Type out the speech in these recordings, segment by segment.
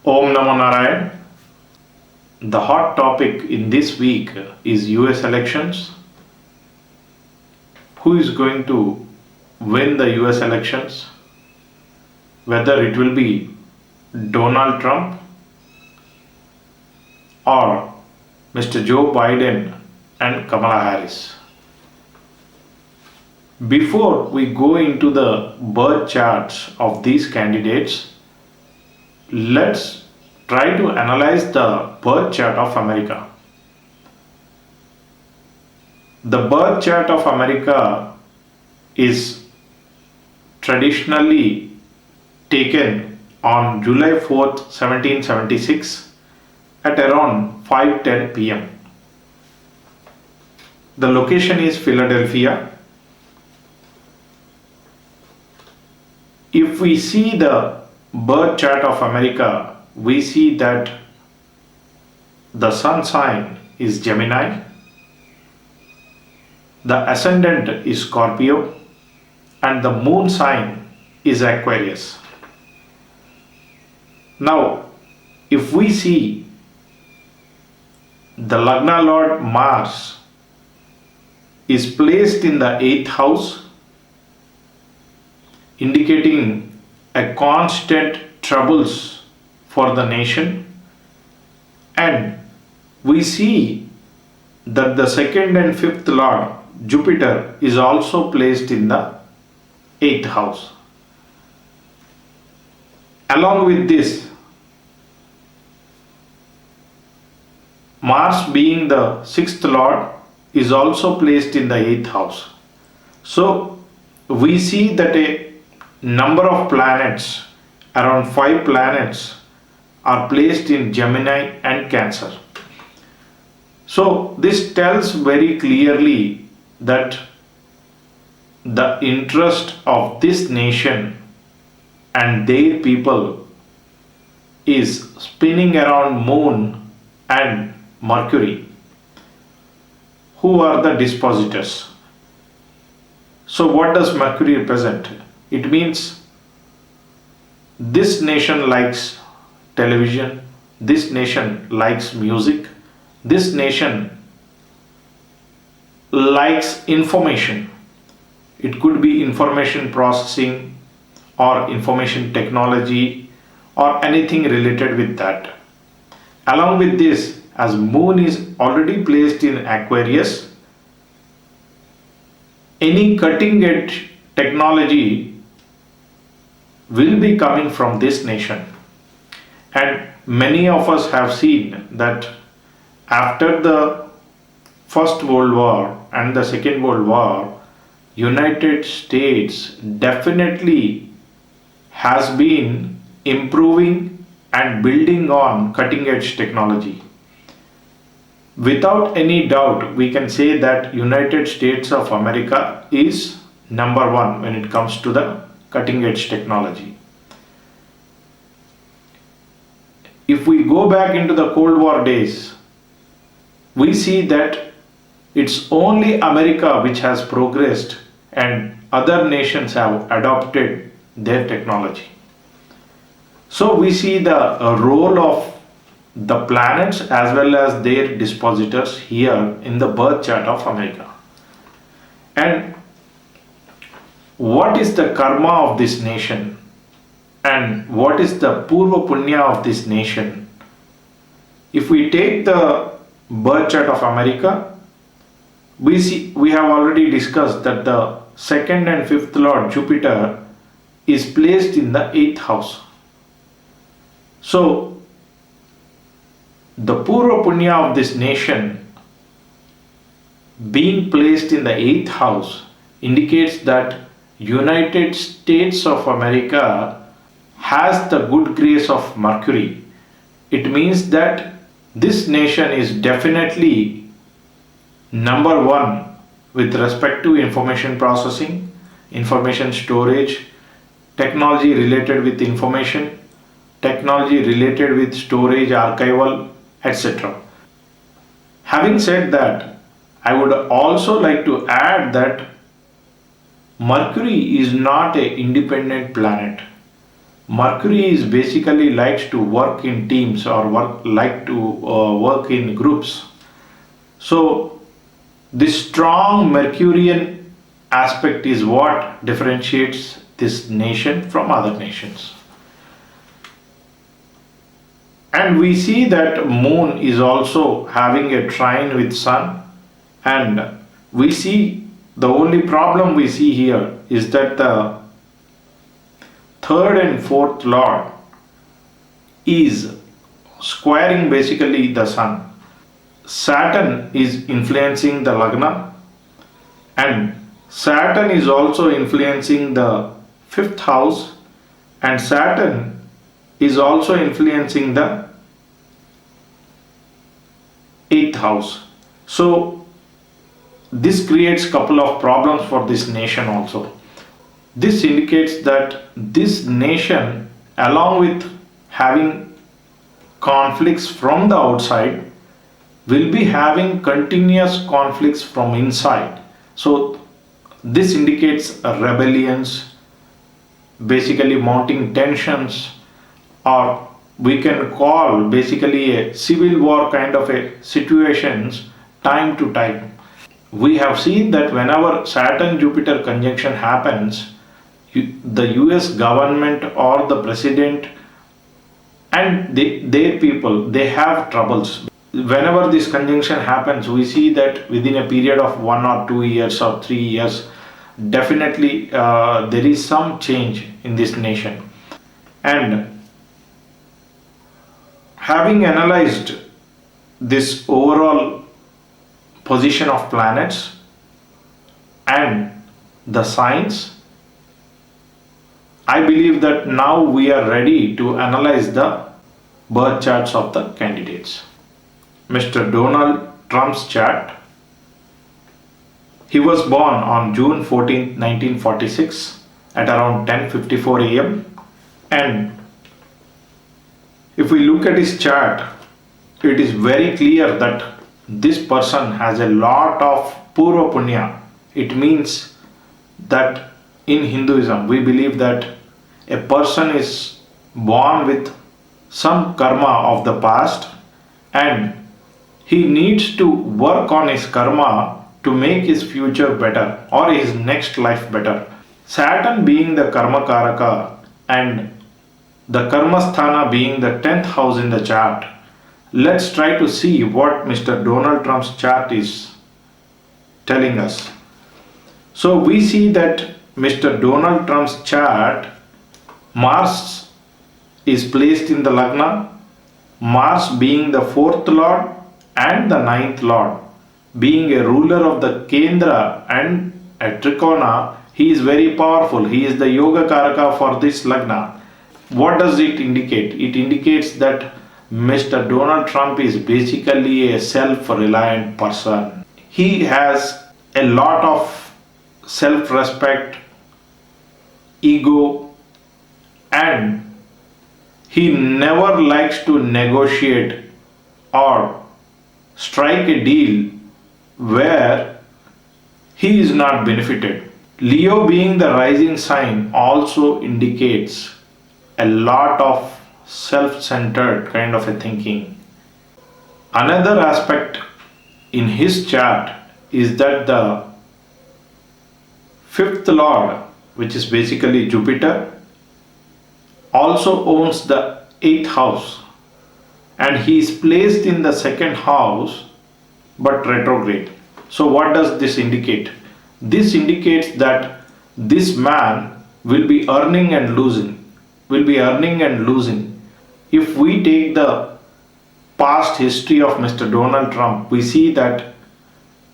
Om Namo Narayan. The hot topic in this week is US elections. Who is going to win the US elections? Whether it will be Donald Trump or Mr. Joe Biden and Kamala Harris. Before we go into the birth charts of these candidates, let's try to analyze the birth chart of America. The birth chart of America is traditionally taken on July 4th, 1776 at around 5:10 p.m. The location is Philadelphia. If we see the birth chart of America, we see that the sun sign is Gemini, the ascendant is Scorpio, and the moon sign is Aquarius. Now, if we see the Lagna Lord Mars is placed in the 8th house, indicating a constant troubles for the nation, and we see that the 2nd and 5th Lord Jupiter is also placed in the 8th house. Along with this, Mars being the 6th Lord is also placed in the 8th house. So we see that a number of planets, around 5 planets, are placed in Gemini and Cancer. So this tells very clearly that the interest of this nation and their people is spinning around Moon and Mercury, who are the dispositors. So what does Mercury represent? It means this nation likes television, this nation likes music, this nation likes information. It could be information processing or information technology or anything related with that. Along with this, as Moon is already placed in Aquarius, any cutting edge technology will be coming from this nation. And many of us have seen that after the First World War and the Second World War, United States definitely has been improving and building on cutting edge technology. Without any doubt, we can say that United States of America is number one when it comes to the cutting edge technology. If we go back into the Cold War days, we see that it's only America which has progressed and other nations have adopted their technology. So we see the role of the planets as well as their dispositors here in the birth chart of America. And what is the karma of this nation and what is the Purva Punya of this nation? If we take the birth chart of America, we have already discussed that the 2nd and 5th Lord Jupiter is placed in the 8th house. So the Purva Punya of this nation being placed in the 8th house indicates that United States of America has the good grace of Mercury. It means that this nation is definitely number one with respect to information processing, information storage, technology related with information, technology related with storage, archival, etc. Having said that, I would also like to add that Mercury is not an independent planet. Mercury is basically likes to work in teams or work in groups. So this strong Mercurian aspect is what differentiates this nation from other nations. And we see that moon is also having a trine with sun, and we see the only problem we see here is that the third and fourth lord is squaring basically the sun. Saturn is influencing the lagna, and Saturn is also influencing the fifth house, and Saturn is also influencing the eighth house. So this creates couple of problems for this nation also. This indicates that this nation, along with having conflicts from the outside, will be having continuous conflicts from inside. So this indicates a rebellions, basically mounting tensions, or we can call basically a civil war kind of a situations time to time. We have seen that whenever Saturn Jupiter conjunction happens, the US government or the president and their people, they have troubles. Whenever this conjunction happens, we see that within a period of 1 or 2 years or 3 years, definitely there is some change in this nation. And having analyzed this overall position of planets and the signs, I believe that now we are ready to analyze the birth charts of the candidates. Mr. Donald Trump's chart. He was born on June 14, 1946 at around 10:54 a.m. And if we look at his chart, it is very clear that this person has a lot of Purva Punya. It means that in Hinduism we believe that a person is born with some karma of the past, and he needs to work on his karma to make his future better or his next life better. Saturn being the karma karaka and the karma sthana being the 10th house in the chart, let's try to see what Mr. Donald Trump's chart is telling us. So we see that Mr. Donald Trump's chart, Mars is placed in the lagna, Mars being the fourth lord and the ninth lord, being a ruler of the Kendra and a Trikona. He is very powerful. He is the yoga karaka for this lagna. What does it indicate? It indicates that Mr. Donald Trump is basically a self-reliant person. He has a lot of self-respect, ego, and he never likes to negotiate or strike a deal where he is not benefited. Leo being the rising sign also indicates a lot of self-centered kind of a thinking. Another aspect in his chart is that the fifth lord, which is basically Jupiter, also owns the eighth house, and he is placed in the second house but retrograde. So what does this indicate? This indicates that this man will be earning and losing, If we take the past history of Mr. Donald Trump, we see that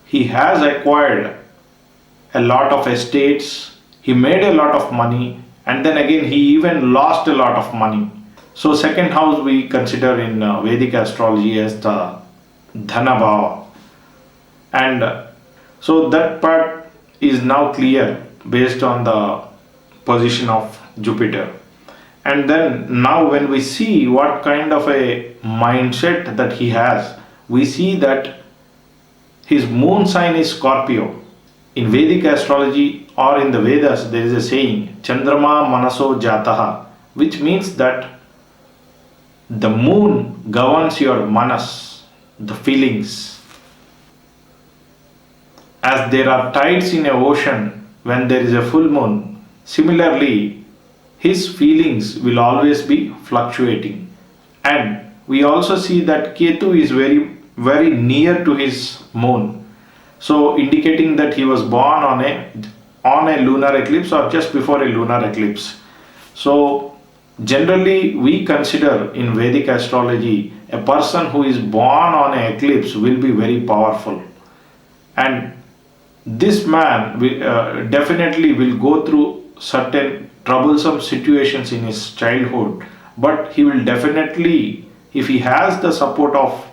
he has acquired a lot of estates, he made a lot of money, and then again he even lost a lot of money. So second house we consider in Vedic astrology as the Dhanabhava, and so that part is now clear based on the position of Jupiter. And then now when we see what kind of a mindset that he has, we see that his moon sign is Scorpio. In Vedic astrology or in the Vedas, there is a saying, Chandrama Manaso Jataha. which means that the moon governs your manas, the feelings. As there are tides in a ocean when there is a full moon, similarly, his feelings will always be fluctuating. And we also see that Ketu is very near to his moon, so indicating that he was born on a lunar eclipse or just before a lunar eclipse. So generally we consider in Vedic astrology a person who is born on an eclipse will be very powerful, and this man definitely will go through certain troublesome situations in his childhood, but he will definitely, if he has the support of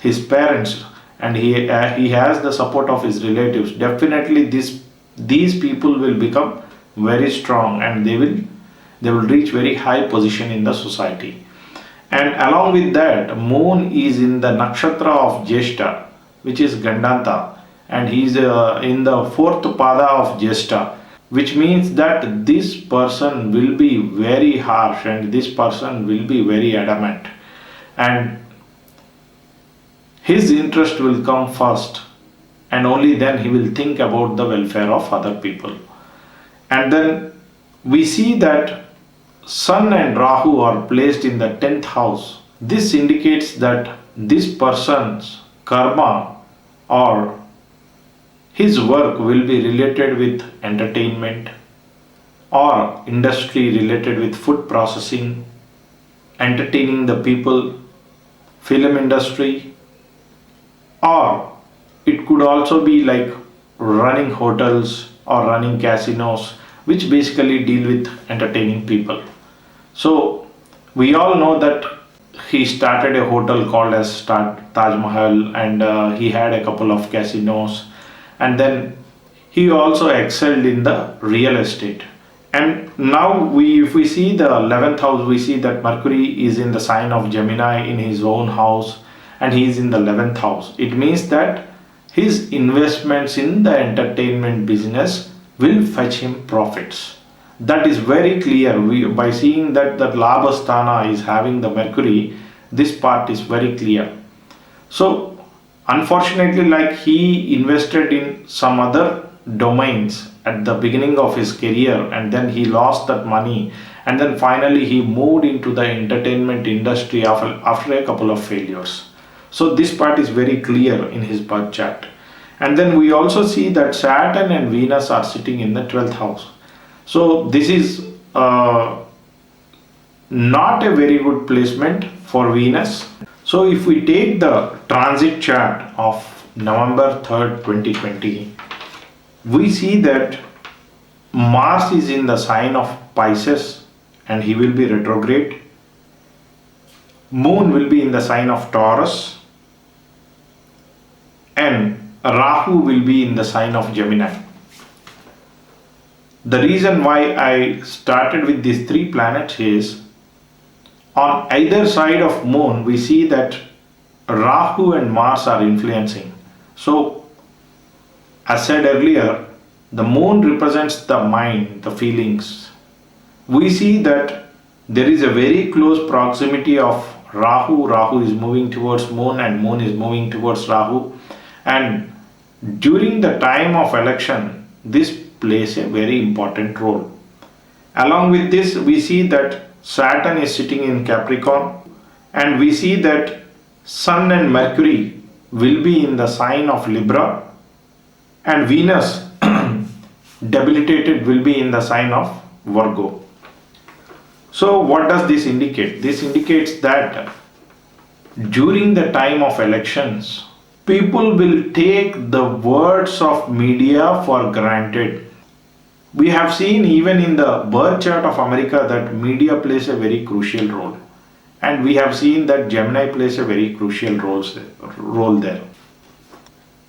his parents and he has the support of his relatives, definitely these people will become very strong, and they will reach very high position in the society. And along with that, moon is in the nakshatra of Jeshta, which is Gandanta, and he is in the fourth pada of Jeshta, which means that this person will be very harsh and this person will be very adamant, and his interest will come first, and only then he will think about the welfare of other people. And then we see that Sun and Rahu are placed in the 10th house. This indicates that this person's karma or his work will be related with entertainment or industry related with food processing, entertaining the people, film industry, or it could also be like running hotels or running casinos, which basically deal with entertaining people. So we all know that he started a hotel called as Taj Mahal, and he had a couple of casinos, and then he also excelled in the real estate. And now if we see the 11th house, we see that Mercury is in the sign of Gemini in his own house, and he is in the 11th house. It means that his investments in the entertainment business will fetch him profits. That is very clear. By seeing that Labhasthana is having the Mercury, this part is very clear. So unfortunately, like he invested in some other domains at the beginning of his career, and then he lost that money, and then finally he moved into the entertainment industry after a couple of failures. So this part is very clear in his birth chart. And then we also see that Saturn and Venus are sitting in the 12th house. So this is not a very good placement for Venus. So if we take the transit chart of November 3rd, 2020, we see that Mars is in the sign of Pisces and he will be retrograde. Moon will be in the sign of Taurus, and Rahu will be in the sign of Gemini. The reason why I started with these three planets is, on either side of Moon we see that Rahu and Mars are influencing. So as said earlier, the Moon represents the mind, the feelings. We see that there is a very close proximity of Rahu. Rahu is moving towards Moon and Moon is moving towards Rahu. And during the time of election, this plays a very important role. Along with this, we see that Saturn is sitting in Capricorn, and we see that Sun and Mercury will be in the sign of Libra, and Venus debilitated will be in the sign of Virgo. So what does this indicate? This indicates that during the time of elections, people will take the words of media for granted. We have seen even in the birth chart of America that media plays a very crucial role. And we have seen that Gemini plays a very crucial role there.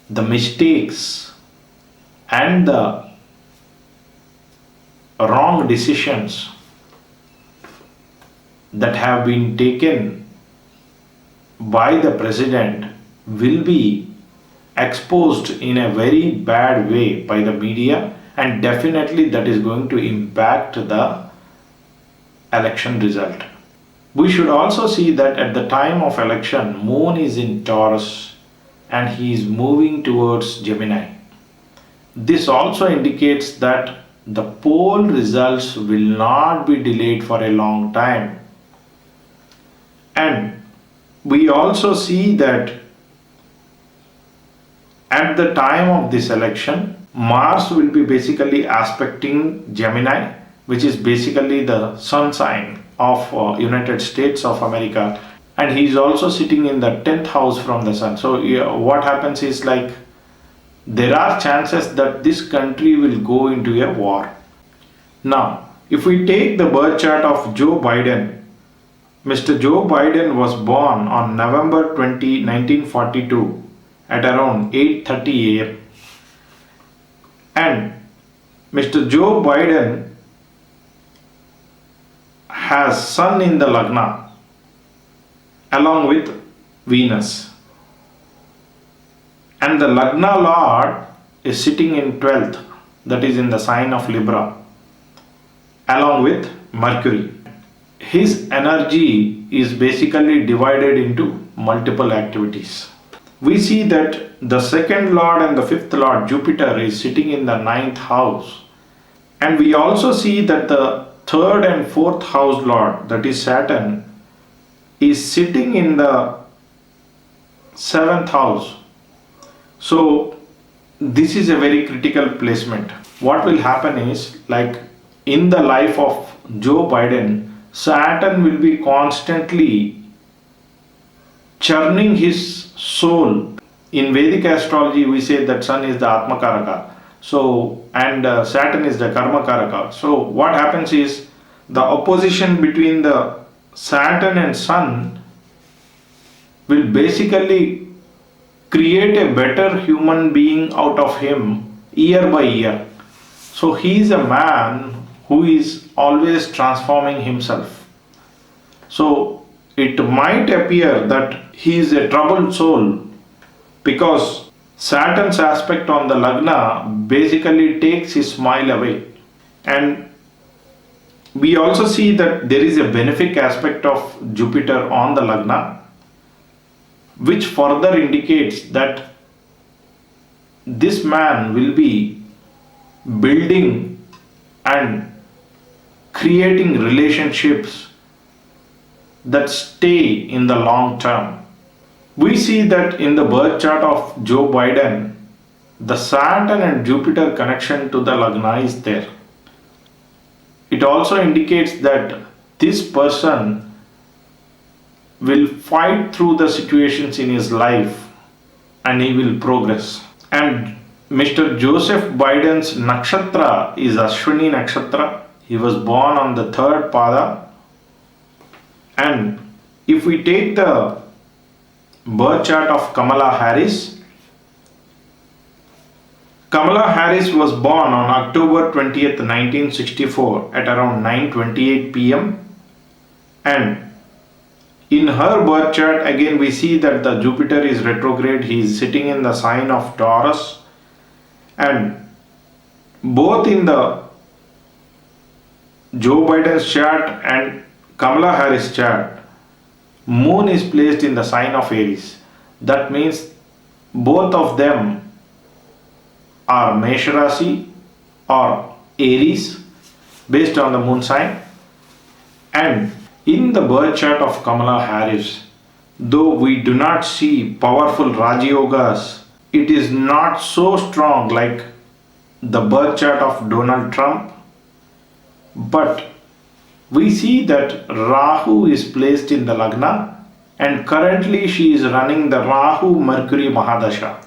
The mistakes and the wrong decisions that have been taken by the president will be exposed in a very bad way by the media, and definitely that is going to impact the election result. We should also see that at the time of election, Moon is in Taurus and he is moving towards Gemini. This also indicates that the poll results will not be delayed for a long time. And we also see that at the time of this election, Mars will be basically aspecting Gemini, which is basically the sun sign of United States of America, and he is also sitting in the 10th house from the sun. So what happens is, like, there are chances that this country will go into a war. Now, if we take the birth chart of Joe Biden, Mr. Joe Biden was born on November 20, 1942 at around 8:30 a.m. And Mr. Joe Biden has Sun in the Lagna along with Venus. And the Lagna Lord is sitting in 12th, that is in the sign of Libra, along with Mercury. His energy is basically divided into multiple activities. We see that the second Lord and the fifth Lord, Jupiter, is sitting in the 9th house. And we also see that the third and fourth house Lord, that is Saturn, is sitting in the 7th house. So this is a very critical placement. What will happen is, like, in the life of Joe Biden, Saturn will be constantly churning his soul. In Vedic astrology, we say that Sun is the Atma Karaka. So, and Saturn is the Karma Karaka. So what happens is, the opposition between the Saturn and Sun will basically create a better human being out of him year by year. So he is a man who is always transforming himself. So it might appear that he is a troubled soul because Saturn's aspect on the Lagna basically takes his smile away. And we also see that there is a benefic aspect of Jupiter on the Lagna, which further indicates that this man will be building and creating relationships that stay in the long term. We see that in the birth chart of Joe Biden, the Saturn and Jupiter connection to the Lagna is there. It also indicates that this person will fight through the situations in his life and he will progress. And Mr. Joseph Biden's nakshatra is Ashwini nakshatra. He was born on the third pada. And if we take the birth chart of Kamala Harris, Kamala Harris was born on October 20th, 1964 at around 9:28 p.m. And in her birth chart, again we see that the Jupiter is retrograde. He is sitting in the sign of Taurus. And both in the Joe Biden's chart and Kamala Harris chart, Moon is placed in the sign of Aries. That means both of them are Mesha Rasi or Aries based on the Moon sign. And in the birth chart of Kamala Harris, though we do not see powerful Raja Yogas, it is not so strong like the birth chart of Donald Trump. But we see that Rahu is placed in the Lagna, and currently she is running the Rahu Mercury Mahadasha.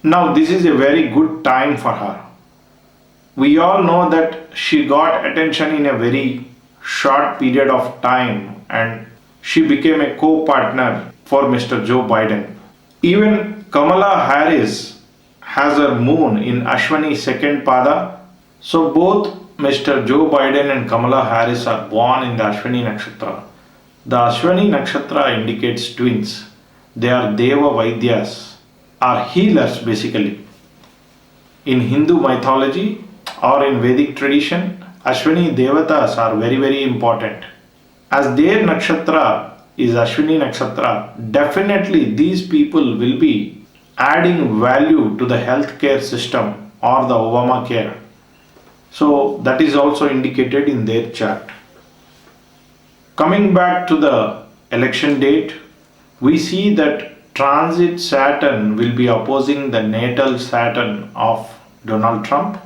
Now this is a very good time for her. We all know that she got attention in a very short period of time and she became a co-partner for Mr. Joe Biden. Even Kamala Harris has her moon in Ashwini second pada. So both Mr. Joe Biden and Kamala Harris are born in the Ashwini nakshatra. The Ashwini nakshatra indicates twins. They are Deva Vaidyas, are healers basically. In Hindu mythology or in Vedic tradition, Ashwini Devatas are very, very important. As their nakshatra is Ashwini nakshatra, definitely these people will be adding value to the healthcare system or the Obamacare. So that is also indicated in their chart. Coming back to the election date, we see that transit Saturn will be opposing the natal Saturn of Donald Trump,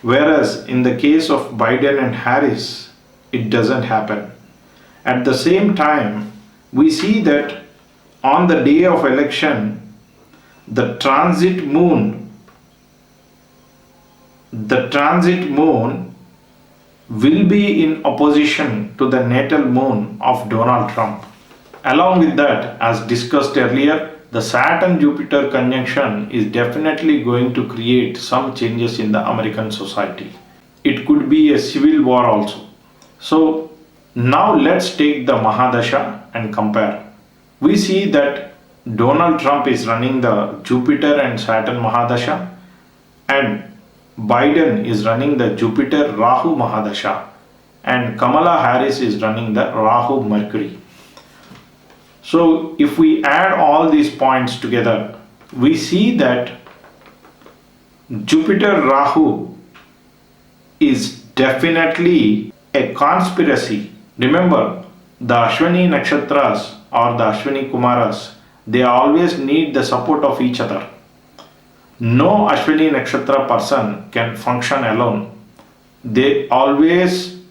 whereas in the case of Biden and Harris, it doesn't happen. At the same time, we see that on the day of election, the transit moon will be in opposition to the natal moon of Donald Trump. Along with that, as discussed earlier, the Saturn-Jupiter conjunction is definitely going to create some changes in the American society. It could be a civil war also. So now let's take the Mahadasha and compare. We see that Donald Trump is running the Jupiter and Saturn Mahadasha, and Biden is running the Jupiter Rahu Mahadasha, and Kamala Harris is running the Rahu Mercury. So if we add all these points together, we see that Jupiter Rahu is definitely a conspiracy. Remember, the Ashwini Nakshatras or the Ashwini Kumaras, they always need the support of each other. No Ashwini Nakshatra person can function alone. They always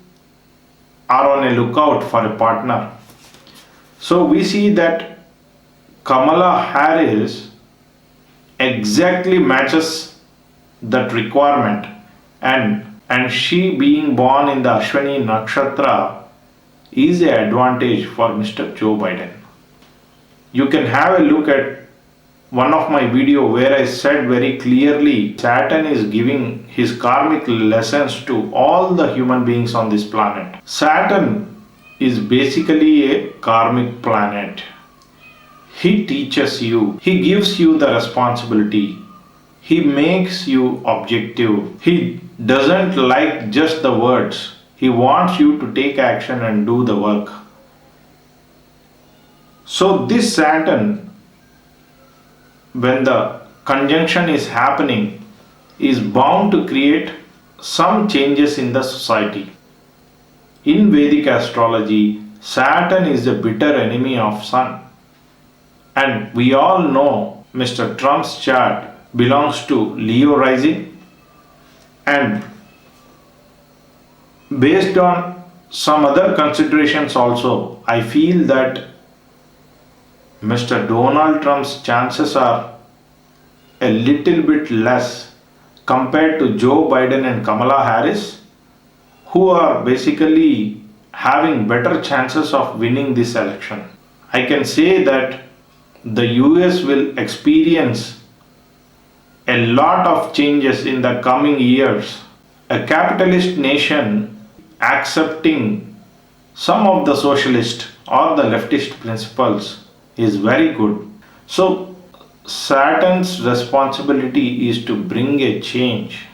are on a lookout for a partner. So we see that Kamala Harris exactly matches that requirement, and she being born in the Ashwini Nakshatra is an advantage for Mr. Joe Biden. You can have a look at one of my video where I said very clearly Saturn is giving his karmic lessons to all the human beings on this planet. Saturn is basically a karmic planet. He teaches you, he gives you the responsibility, he makes you objective. He doesn't like just the words, he wants you to take action and do the work. So this Saturn, when the conjunction is happening, is bound to create some changes in the society. In Vedic Astrology, Saturn is a bitter enemy of Sun. And we all know Mr. Trump's chart belongs to Leo rising, and based on some other considerations also, I feel that Mr. Donald Trump's chances are a little bit less compared to Joe Biden and Kamala Harris, who are basically having better chances of winning this election. I can say that the US will experience a lot of changes in the coming years. A capitalist nation accepting some of the socialist or the leftist principles is very good. So Saturn's responsibility is to bring a change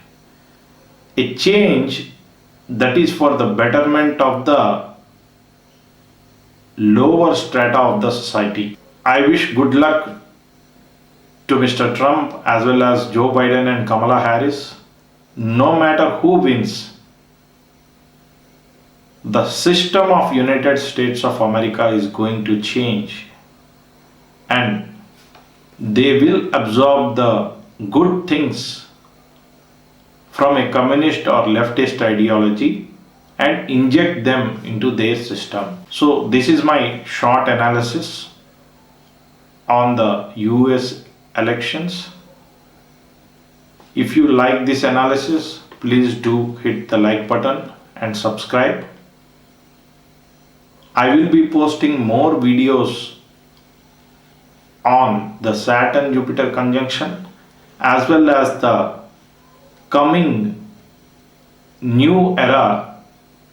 that is for the betterment of the lower strata of the society. I wish good luck to Mr. Trump as well as Joe Biden and Kamala Harris. No matter who wins, the system of United States of America is going to change, and they will absorb the good things from a communist or leftist ideology and inject them into their system. So this is my short analysis on the US elections. If you like this analysis, please do hit the like button and subscribe. I will be posting more videos on the Saturn-Jupiter conjunction as well as the coming new era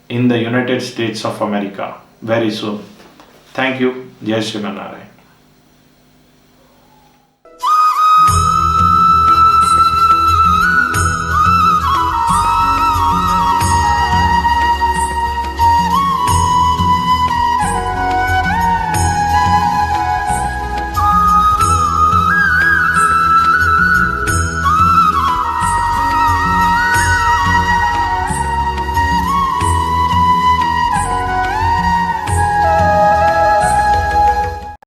in the United States of America very soon. Thank you. Jai Sri Narayan.